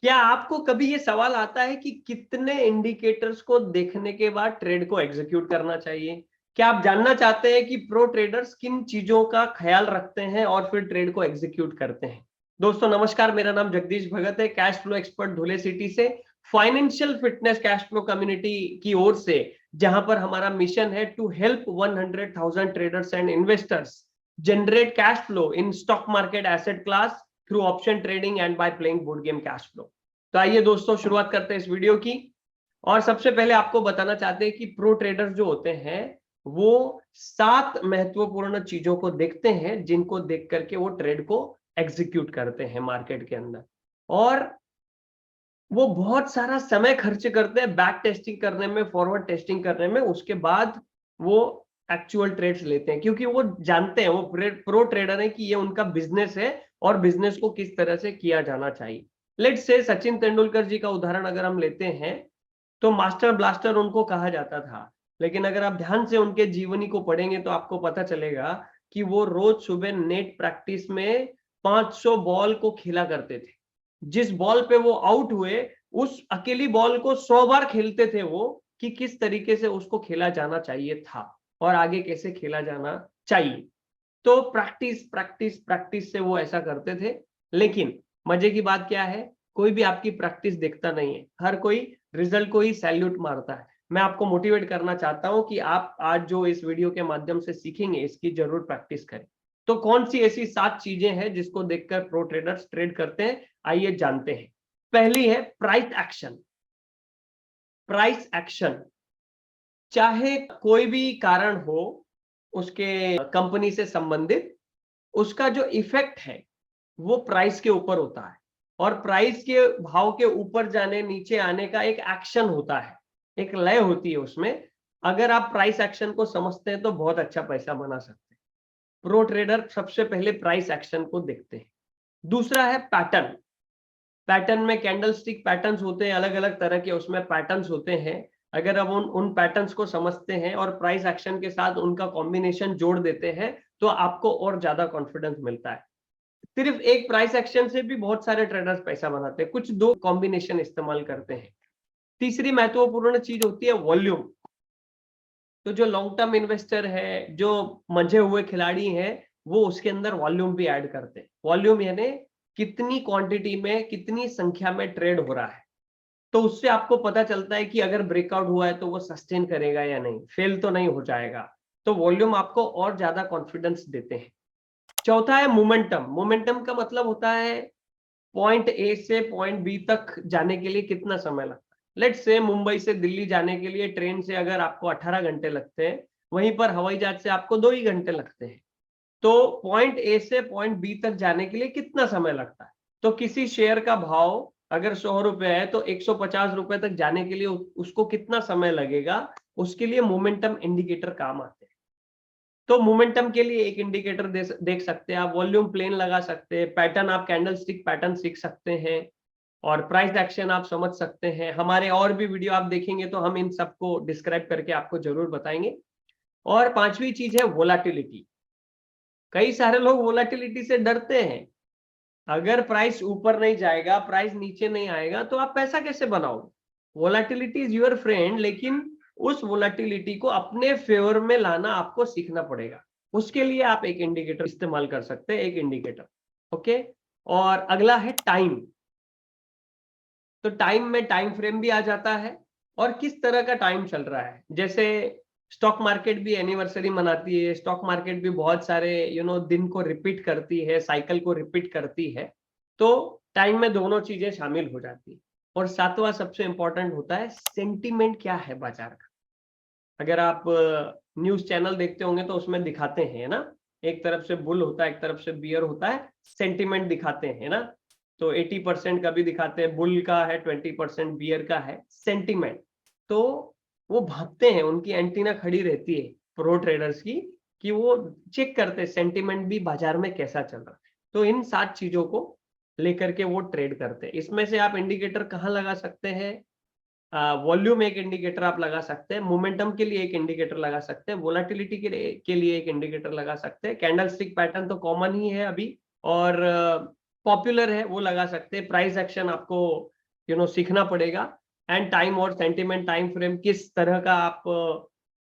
क्या आपको कभी ये सवाल आता है कि कितने इंडिकेटर्स को देखने के बाद ट्रेड को एग्जीक्यूट करना चाहिए? क्या आप जानना चाहते हैं कि प्रो ट्रेडर्स किन चीजों का ख्याल रखते हैं और फिर ट्रेड को एग्जीक्यूट करते हैं? दोस्तों नमस्कार, मेरा नाम जगदीश भगत है, cash flow expert Dhule city से, financial fitness cash flow community की ओर से, जहां पर हमारा मिशन है to help 100,000 traders and investors generate cash flow in stock market asset class through option trading and by playing board game cash flow. तो आइए दोस्तों शुरुआत करते हैं इस वीडियो की। और सबसे पहले आपको बताना चाहते हैं कि प्रो ट्रेडर जो होते हैं वो 7 महत्वपूर्ण चीजों को देखते हैं, जिनको देख करके वो ट्रेड को एग्जीक्यूट करते हैं मार्केट के अंदर। और वो बहुत सारा समय खर्च करते हैं बैक टेस्टिंग करने में, फॉरवर्ड टेस्टिंग करने में, उसके बाद वो एक्चुअल ट्रेड्स लेते हैं, क्योंकि वो जानते हैं, वो प्रो ट्रेडर है कि ये उनका बिजनेस है और बिजनेस को किस तरह से किया जाना चाहिए। लेट्स से सचिन तेंदुलकर जी का उदाहरण अगर हम लेते हैं तो मास्टर ब्लास्टर उनको कहा जाता था, लेकिन अगर आप ध्यान से उनके जीवनी को पढ़ेंगे तो आपको पता चलेगा कि वो रोज सुबह नेट प्रैक्टिस में 500 बॉल को खेला करते थे। जिस बॉल पे वो आउट हुए उस अकेली बॉल को 100 बार खेलते थे वो, कि किस तरीके से उसको खेला जाना चाहिए था और आगे कैसे खेला जाना चाहिए। तो प्रैक्टिस प्रैक्टिस प्रैक्टिस से वो ऐसा करते थे। लेकिन मजे की बात क्या है, कोई भी आपकी प्रैक्टिस देखता नहीं है, हर कोई रिजल्ट को ही सैल्यूट मारता है। मैं आपको मोटिवेट करना चाहता हूं कि आप आज जो इस वीडियो के माध्यम से सीखेंगे इसकी जरूर प्रैक्टिस करें। तो कौन सी ऐसी 7 चीजें हैं जिसको देखकर प्रो ट्रेडर्स ट्रेड करते हैं, आइए जानते हैं। पहली है प्राइस एक्शन। प्राइस एक्शन, चाहे कोई भी कारण हो उसके कंपनी से संबंधित, उसका जो इफेक्ट है वो प्राइस के ऊपर होता है। और प्राइस के भाव के ऊपर जाने नीचे आने का एक एक्शन होता है, एक लय होती है उसमें। अगर आप प्राइस एक्शन को समझते हैं तो बहुत अच्छा पैसा बना सकते हैं। प्रो ट्रेडर सबसे पहले प्राइस एक्शन को देखते हैं। दूसरा है पैटर्न। पैटर्न में कैंडल स्टिक पैटर्न्स होते हैं, अलग अलग तरह के उसमें पैटर्न्स होते हैं। अगर अब उन पैटर्न्स को समझते हैं और प्राइस एक्शन के साथ उनका कॉम्बिनेशन जोड़ देते हैं तो आपको और ज्यादा कॉन्फिडेंस मिलता है। सिर्फ एक प्राइस एक्शन से भी बहुत सारे ट्रेडर्स पैसा बनाते हैं, कुछ दो कॉम्बिनेशन इस्तेमाल करते हैं। तीसरी महत्वपूर्ण चीज होती है वॉल्यूम। तो जो लॉन्ग टर्म इन्वेस्टर है, जो मंझे हुए खिलाड़ी हैं, वो उसके अंदर वॉल्यूम भी ऐड करते हैं। वॉल्यूम यानी कितनी क्वांटिटी में, कितनी संख्या में ट्रेड हो रहा है। तो उससे आपको पता चलता है कि अगर ब्रेकआउट हुआ है तो वो सस्टेन करेगा या नहीं, फेल तो नहीं हो जाएगा। तो वॉल्यूम आपको और ज्यादा कॉन्फिडेंस देते हैं। चौथा है मोमेंटम। मोमेंटम का मतलब होता है पॉइंट ए से पॉइंट बी तक जाने के लिए कितना समय लगता है। लेट्स से मुंबई से दिल्ली जाने के लिए ट्रेन से अगर आपको 18 घंटे लगते हैं, वहीं पर हवाई जहाज से आपको 2 ही घंटे लगते हैं। तो पॉइंट ए से पॉइंट बी तक जाने के लिए कितना समय लगता है। तो किसी शेयर का भाव अगर 100 रुपए है तो 150 रुपए तक जाने के लिए उसको कितना समय लगेगा, उसके लिए मोमेंटम इंडिकेटर काम आते हैं। तो मोमेंटम के लिए एक इंडिकेटर देख सकते हैं आप, वॉल्यूम प्लेन लगा सकते हैं, पैटर्न आप कैंडल स्टिक पैटर्न सीख सकते हैं, और प्राइस एक्शन आप समझ सकते हैं। हमारे और भी वीडियो आप देखेंगे तो हम इन सबको डिस्क्राइब करके आपको जरूर बताएंगे। और पांचवी चीज है वोलाटिलिटी। कई सारे लोग वोलाटिलिटी से डरते हैं। अगर प्राइस ऊपर नहीं जाएगा, प्राइस नीचे नहीं आएगा तो आप पैसा कैसे बनाओगे। वोलाटिलिटी इज योर फ्रेंड, लेकिन उस वोलाटिलिटी को अपने फेवर में लाना आपको सीखना पड़ेगा। उसके लिए आप एक इंडिकेटर इस्तेमाल कर सकते हैं, एक इंडिकेटर। ओके। और अगला है टाइम। तो टाइम में टाइम फ्रेम भी आ जाता है और किस तरह का टाइम चल रहा है। जैसे स्टॉक मार्केट भी एनिवर्सरी मनाती है, स्टॉक मार्केट भी बहुत सारे दिन को रिपीट करती है, साइकिल को रिपीट करती है। तो टाइम में दोनों चीजें शामिल हो जाती है। और सातवां सबसे इंपॉर्टेंट होता है सेंटीमेंट क्या है बाजार का। अगर आप न्यूज चैनल देखते होंगे तो उसमें दिखाते हैं ना, एक तरफ से बुल होता है, एक तरफ से बियर होता है, सेंटीमेंट दिखाते हैं ना। तो 80% का भी दिखाते हैं बुल का है, 20% बियर का है, सेंटीमेंट। तो वो भापते हैं, उनकी एंटीना खड़ी रहती है प्रो ट्रेडर्स की, कि वो चेक करते हैं सेंटीमेंट भी बाजार में कैसा चल रहा है। तो इन 7 चीजों को लेकर के वो ट्रेड करते हैं। इसमें से आप इंडिकेटर कहाँ लगा सकते हैं? वॉल्यूम एक इंडिकेटर आप लगा सकते हैं, मोमेंटम के लिए एक इंडिकेटर लगा सकते हैं, वोलेटिलिटी के लिए एक इंडिकेटर लगा सकते हैं, कैंडल स्टिक पैटर्न तो कॉमन ही है अभी और पॉपुलर है, वो लगा सकते हैं। प्राइस एक्शन आपको सीखना पड़ेगा। एंड टाइम और सेंटिमेंट टाइम फ्रेम किस तरह का आप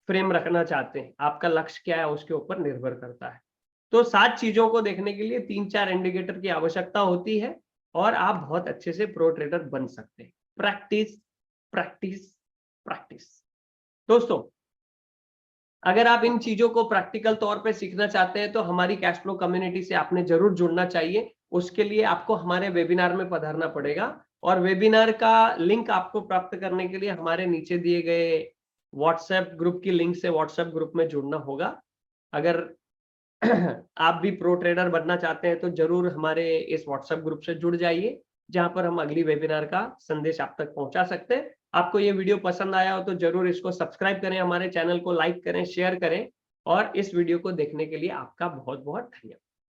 फ्रेम रखना चाहते हैं, आपका लक्ष्य क्या है, उसके ऊपर निर्भर करता है। तो 7 चीजों को देखने के लिए 3-4 इंडिकेटर की आवश्यकता होती है और आप बहुत अच्छे से प्रो ट्रेडर बन सकते हैं। Practice practice practice. दोस्तों, अगर आप इन चीजों को प्रैक्टिकल तौर पे सीखना चाहते हैं तो हमारी कैश फ्लो कम्युनिटी से आपने जरूर जुड़ना चाहिए। उसके लिए आपको हमारे वेबिनार में पधारना पड़ेगा और वेबिनार का लिंक आपको प्राप्त करने के लिए हमारे नीचे दिए गए व्हाट्सएप ग्रुप की लिंक से व्हाट्सएप ग्रुप में जुड़ना होगा। अगर आप भी प्रो ट्रेडर बनना चाहते हैं तो जरूर हमारे इस व्हाट्सएप ग्रुप से जुड़ जाइए, जहां पर हम अगली वेबिनार का संदेश आप तक पहुंचा सकते हैं। आपको ये वीडियो पसंद आया हो तो जरूर इसको सब्सक्राइब करें, हमारे चैनल को लाइक करें, शेयर करें और इस वीडियो को देखने के लिए आपका बहुत बहुत धन्यवाद।